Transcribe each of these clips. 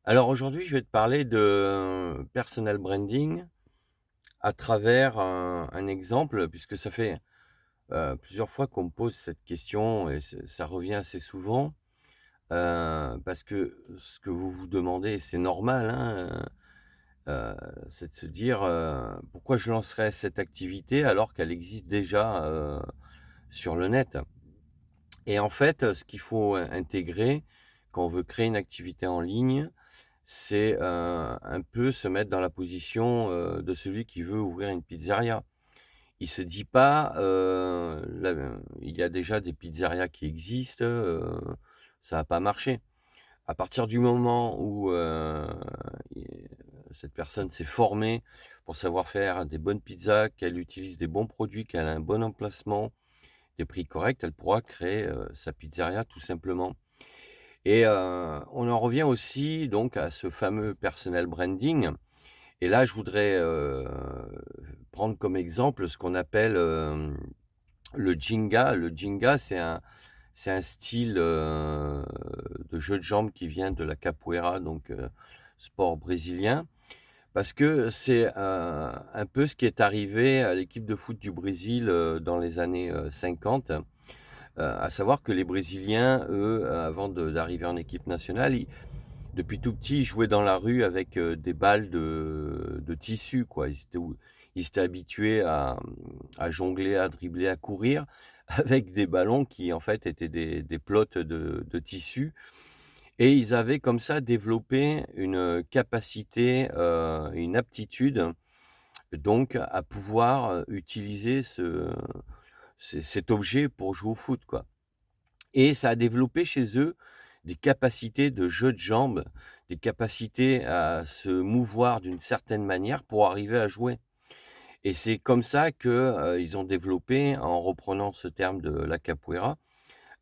Alors aujourd'hui, je vais te parler de personal branding à travers un exemple, puisque ça fait, plusieurs fois qu'on me pose cette question et ça revient assez souvent, parce que ce que vous vous demandez, c'est normal, hein, c'est de se dire, «Pourquoi je lancerais cette activité alors qu'elle existe déjà, sur le net?» Et en fait, ce qu'il faut intégrer quand on veut créer une activité en ligne, c'est, un peu se mettre dans la position, de celui qui veut ouvrir une pizzeria. Il se dit pas, il y a déjà des pizzerias qui existent, ça va pas marcher. À partir du moment où, i cette personne s'est formée pour savoir faire des bonnes pizzas, qu'elle utilise des bons produits, qu'elle a un bon emplacement, des prix corrects, elle pourra créer, sa pizzeria tout simplement. Et on en revient aussi donc à ce fameux personal branding. Et là, je voudrais, prendre comme exemple ce qu'on appelle, le Ginga. Le Ginga, c'est un style, de jeu de jambes qui vient de la capoeira, donc sport brésilien. Parce que c'est, un peu ce qui est arrivé à l'équipe de foot du Brésil, dans les années, 50. À savoir que les Brésiliens, eux, avant d'arriver en équipe nationale, depuis tout petit, ils jouaient dans la rue avec, des balles de tissu, quoi. Ils étaient habitués à jongler, à dribbler, à courir avec des ballons qui, en fait, étaient des pelotes de tissu, et ils avaient comme ça développé une capacité, une aptitude, donc à pouvoir, utiliser cet objet pour jouer au foot, quoi. Et ça a développé chez eux des capacités de jeu de jambes, des capacités à se mouvoir d'une certaine manière pour arriver à jouer. Et c'est comme ça que, ils ont développé, en reprenant ce terme de la capoeira,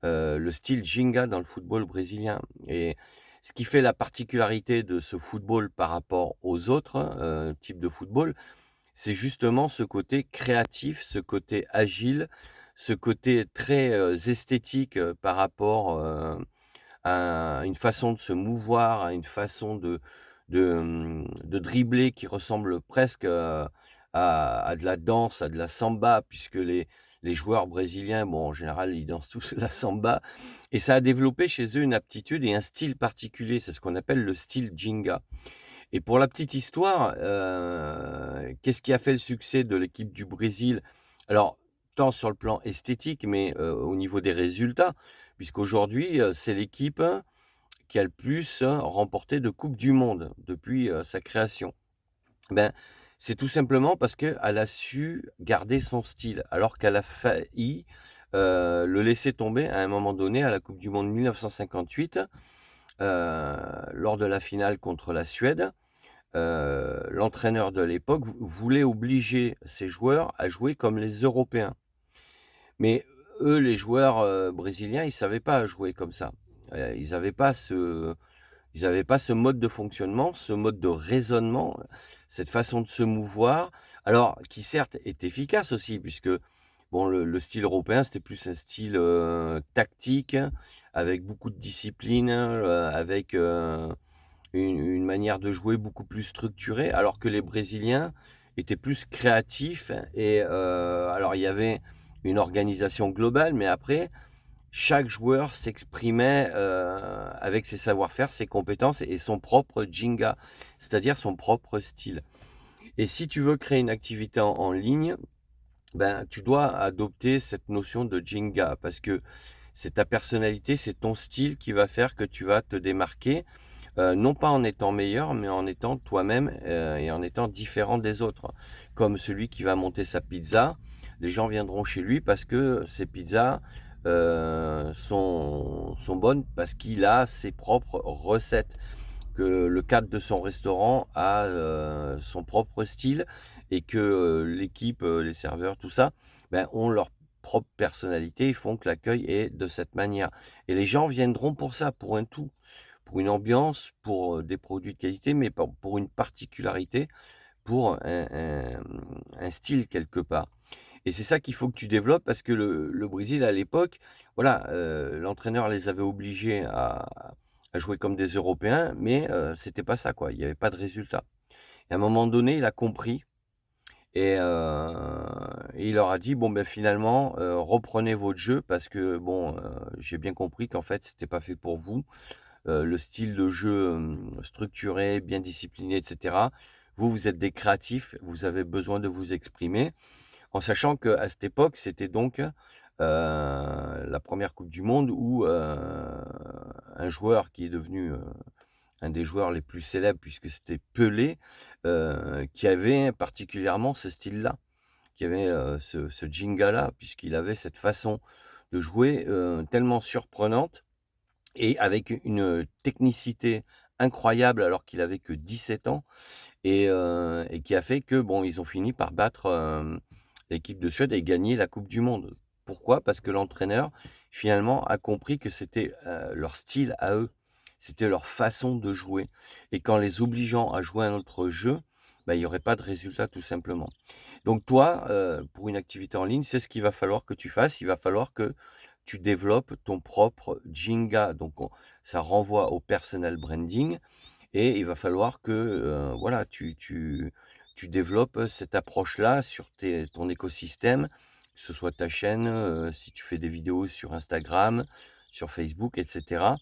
le style Ginga dans le football brésilien. Et ce qui fait la particularité de ce football par rapport aux autres, types de football, c'est justement ce côté créatif, ce côté agile, ce côté très, esthétique, par rapport, à une façon de se mouvoir, à une façon de dribbler qui ressemble presque, à de la danse, à de la samba, puisque les joueurs brésiliens, bon, en général, ils dansent tous la samba, et ça a développé chez eux une aptitude et un style particulier. C'est ce qu'on appelle le style Ginga. Et pour la petite histoire, qu'est-ce qui a fait le succès de l'équipe du Brésil? Alors, tant sur le plan esthétique, mais, au niveau des résultats, puisqu'aujourd'hui, c'est l'équipe qui a le plus, remporté de coupe du monde depuis, sa création. Ben, c'est tout simplement parce qu'elle a su garder son style, alors qu'elle a failli, le laisser tomber à un moment donné à la coupe du monde 1958, lors de la finale contre la Suède. L'entraîneur de l'époque voulait obliger ses joueurs à jouer comme les Européens. Mais eux, les joueurs, brésiliens, ils savaient pas jouer comme ça. Ils avaient pas ce mode de fonctionnement, ce mode de raisonnement, cette façon de se mouvoir. Alors qui certes est efficace aussi, puisque bon, le style européen, c'était plus un style, tactique, avec beaucoup de discipline, avec, une manière de jouer beaucoup plus structurée, alors que les Brésiliens étaient plus créatifs. Et alors il y avait une organisation globale, mais après, chaque joueur s'exprimait, avec ses savoir-faire, ses compétences et son propre Ginga, c'est-à-dire son propre style. Et si tu veux créer une activité en ligne, ben, tu dois adopter cette notion de Ginga, parce que c'est ta personnalité, c'est ton style qui va faire que tu vas te démarquer. Non pas en étant meilleur, mais en étant toi-même, et en étant différent des autres. Comme celui qui va monter sa pizza, les gens viendront chez lui parce que ses pizzas, sont bonnes, parce qu'il a ses propres recettes, que le cadre de son restaurant a, son propre style, et que, l'équipe, les serveurs, tout ça, ben, ont leur propre personnalité, ils font que l'accueil est de cette manière. Et les gens viendront pour ça, pour un tout, pour une ambiance, pour, des produits de qualité, mais pour une particularité, pour un style quelque part. Et c'est ça qu'il faut que tu développes, parce que le Brésil à l'époque, voilà, l'entraîneur les avait obligés à jouer comme des Européens, mais c'était pas ça, quoi. Il y avait pas de résultat. Et à un moment donné, il a compris et il leur a dit: «Bon, ben, finalement, reprenez votre jeu parce que bon, j'ai bien compris qu'en fait, c'était pas fait pour vous, le style de jeu, structuré, bien discipliné et cetera. Vous, vous êtes des créatifs, vous avez besoin de vous exprimer». En sachant qu'à cette époque, c'était donc, la première coupe du monde où, un joueur qui est devenu, un des joueurs les plus célèbres puisque c'était Pelé, qui avait particulièrement ce style-là, qui avait, ce Jenga-là, puisqu'il avait cette façon de jouer, tellement surprenante et avec une technicité incroyable alors qu'il avait que 17 ans et qui a fait que, bon, ils ont fini par battre, l'équipe de Suède et gagner la coupe du monde. Pourquoi? Parce que l'entraîneur, finalement, a compris que c'était, leur style à eux. C'était leur façon de jouer et qu'en les obligeant à jouer un autre jeu, bah, il y aurait pas de résultat tout simplement. Donc toi, pour une activité en ligne, c'est ce qu'il va falloir que tu fasses. Il va falloir que tu développes ton propre Jenga. Donc on ça renvoie au personal branding et il va falloir que, voilà, tu développes cette approche-là sur ton écosystème, que ce soit ta chaîne, si tu fais des vidéos sur Instagram, sur Facebook et cetera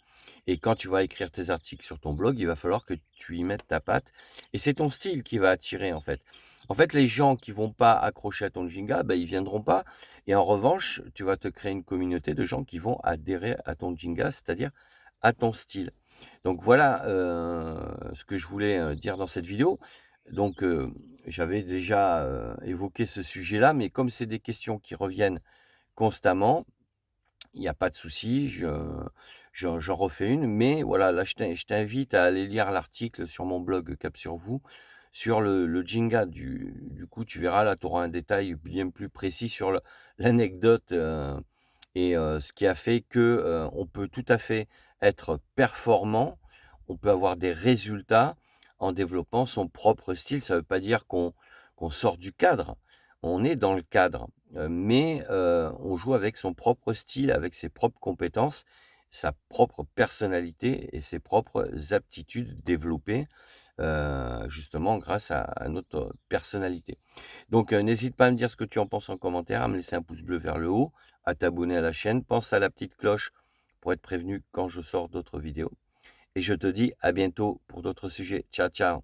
et quand tu vas écrire tes articles sur ton blog, il va falloir que tu y mettes ta patte et c'est ton style qui va attirer, en fait. En fait, les gens qui vont pas accrocher à ton Jenga, bah, ils viendront pas et en revanche, tu vas te créer une communauté de gens qui vont adhérer à ton Jenga, c'est-à-dire à ton style. Donc voilà, ce que je voulais, dire dans cette vidéo. Donc, j'avais déjà, évoqué ce sujet-là, mais comme c'est des questions qui reviennent constamment, il y a pas de souci, j'en refais une. Mais voilà, là, je t'invite à aller lire l'article sur mon blog Cap sur vous, sur le Jenga. Du coup, tu verras, là, tu auras un détail bien plus précis sur l'anecdote, ce qui a fait que, on peut tout à fait être performant, on peut avoir des résultats en développant son propre style. Ça ne veut pas dire qu'on sort du cadre, on est dans le cadre, mais on joue avec son propre style, avec ses propres compétences, sa propre personnalité et ses propres aptitudes développées, justement grâce à notre personnalité. Donc, n'hésite pas à me dire ce que tu en penses en commentaire, à me laisser un pouce bleu vers le haut, à t'abonner à la chaîne. Pense à la petite cloche pour être prévenu quand je sors d'autres vidéos et je te dis à bientôt pour d'autres sujets. Ciao, ciao.